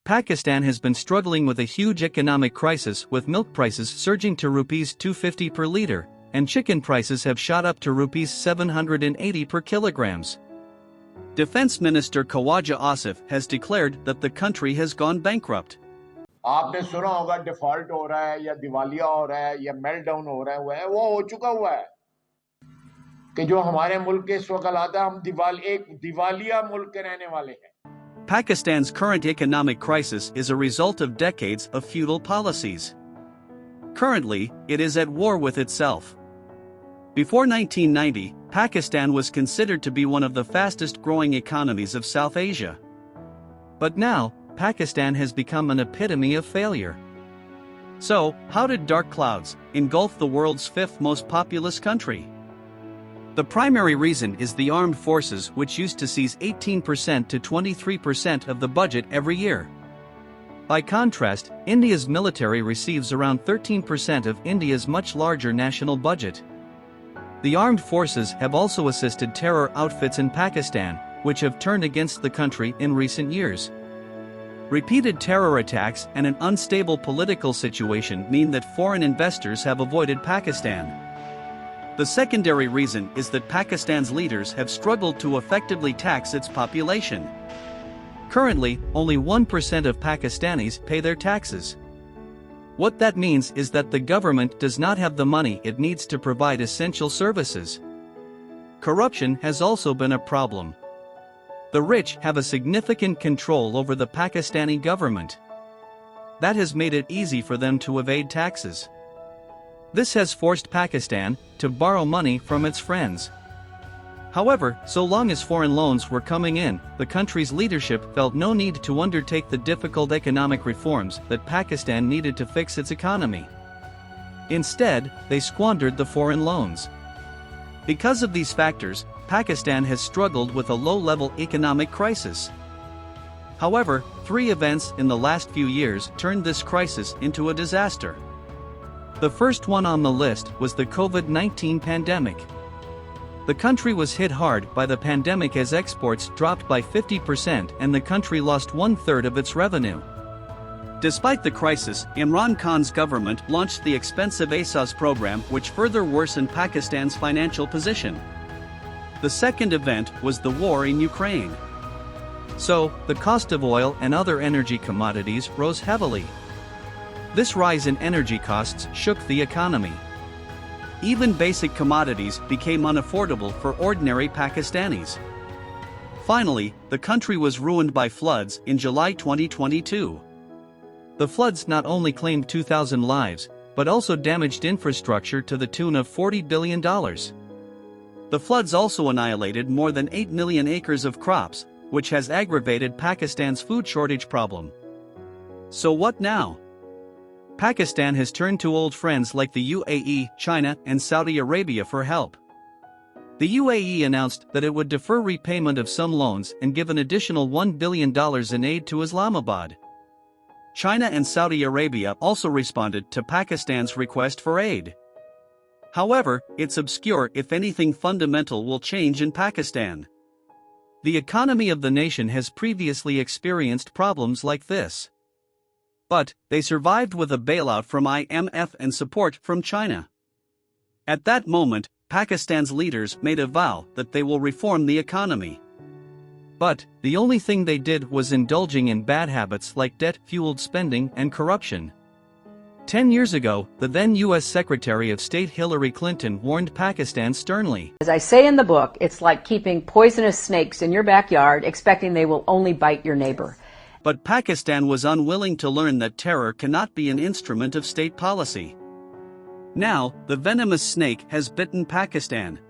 Pakistan has been struggling with a huge economic crisis, with milk prices surging to rupees 250 per liter, and chicken prices have shot up to rupees 780 per kilograms. Defense Minister Khawaja Asif has declared that the country has gone bankrupt. आपने सुना होगा default हो रहा है या दिवालिया हो रहा है या मेल्टडाउन हो रहा है वो हो चुका हुआ है कि जो हमारे मुल्क के इस वक्त हालात है हम एक दिवालिया मुल्क के रहने वाले हैं. Pakistan's current economic crisis is a result of decades of feudal policies. Currently, it is at war with itself. Before 1990, Pakistan was considered to be one of the fastest growing economies of South Asia. But now, Pakistan has become an epitome of failure. So, how did dark clouds engulf the world's fifth most populous country? The primary reason is the armed forces, which used to seize 18% to 23% of the budget every year. By contrast, India's military receives around 13% of India's much larger national budget. The armed forces have also assisted terror outfits in Pakistan, which have turned against the country in recent years. Repeated terror attacks and an unstable political situation mean that foreign investors have avoided Pakistan. The secondary reason is that Pakistan's leaders have struggled to effectively tax its population. Currently, only 1% of Pakistanis pay their taxes. What that means is that the government does not have the money it needs to provide essential services. Corruption has also been a problem. The rich have a significant control over the Pakistani government. That has made it easy for them to evade taxes. This has forced Pakistan to borrow money from its friends. However, so long as foreign loans were coming in, the country's leadership felt no need to undertake the difficult economic reforms that Pakistan needed to fix its economy. Instead, they squandered the foreign loans. Because of these factors, Pakistan has struggled with a low-level economic crisis. However, three events in the last few years turned this crisis into a disaster. The first one on the list was the COVID-19 pandemic. The country was hit hard by the pandemic as exports dropped by 50% and the country lost 1/3 of its revenue. Despite the crisis, Imran Khan's government launched the expensive ASAS program, which further worsened Pakistan's financial position. The second event was the war in Ukraine. So, the cost of oil and other energy commodities rose heavily. This rise in energy costs shook the economy. Even basic commodities became unaffordable for ordinary Pakistanis. Finally, the country was ruined by floods in July 2022. The floods not only claimed 2,000 lives, but also damaged infrastructure to the tune of $40 billion. The floods also annihilated more than 8 million acres of crops, which has aggravated Pakistan's food shortage problem. So what now? Pakistan has turned to old friends like the UAE, China, and Saudi Arabia for help. The UAE announced that it would defer repayment of some loans and give an additional $1 billion in aid to Islamabad. China and Saudi Arabia also responded to Pakistan's request for aid. However, it's obscure if anything fundamental will change in Pakistan. The economy of the nation has previously experienced problems like this. But, they survived with a bailout from IMF and support from China. At that moment, Pakistan's leaders made a vow that they will reform the economy. But, the only thing they did was indulging in bad habits like debt-fueled spending and corruption. 10 years ago, the then U.S. Secretary of State Hillary Clinton warned Pakistan sternly. As I say in the book, it's like keeping poisonous snakes in your backyard, expecting they will only bite your neighbor. But Pakistan was unwilling to learn that terror cannot be an instrument of state policy. Now, the venomous snake has bitten Pakistan.